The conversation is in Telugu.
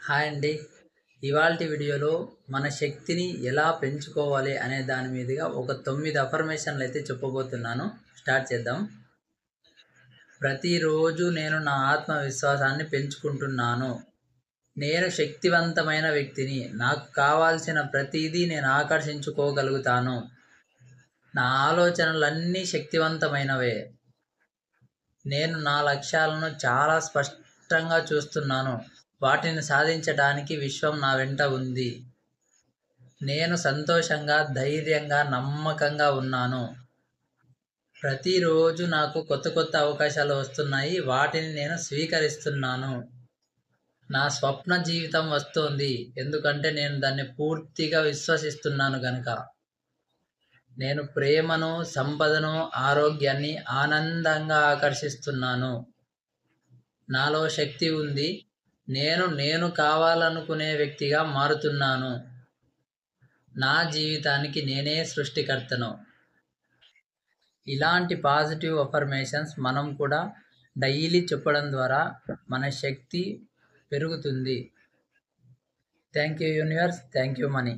హాయ్ అండి. ఇవాల్టి వీడియోలో మన శక్తిని ఎలా పెంచుకోవాలి అనే దాని మీదుగా ఒక 9 అఫర్మేషన్లు అయితే చెప్పబోతున్నాను. స్టార్ట్ చేద్దాం. ప్రతిరోజు నేను నా ఆత్మవిశ్వాసాన్ని పెంచుకుంటున్నాను. నేను శక్తివంతమైన వ్యక్తిని. నాకు కావాల్సిన ప్రతిదీ నేను ఆకర్షించుకోగలుగుతాను. నా ఆలోచనలన్నీ శక్తివంతమైనవే. నేను నా లక్ష్యాలను చాలా స్పష్టంగా చూస్తున్నాను. వాటిని సాధించడానికి విశ్వం నా వెంట ఉంది. నేను సంతోషంగా, ధైర్యంగా, నమ్మకంగా ఉన్నాను. ప్రతిరోజు నాకు కొత్త కొత్త అవకాశాలు వస్తున్నాయి. వాటిని నేను స్వీకరిస్తున్నాను. నా స్వప్న జీవితం వస్తోంది. ఎందుకంటే నేను దాన్ని పూర్తిగా విశ్వసిస్తున్నాను గనుక. నేను ప్రేమను, సంపదను, ఆరోగ్యాన్ని ఆనందంగా ఆకర్షిస్తున్నాను. నాలో శక్తి ఉంది. నేను కావాలనుకునే వ్యక్తిగా మారుతున్నాను. నా జీవితానికి నేనే సృష్టికర్తను. ఇలాంటి పాజిటివ్ అఫర్మేషన్స్ మనం కూడా డైలీ చెప్పడం ద్వారా మన శక్తి పెరుగుతుంది. Thank you universe. Thank you money.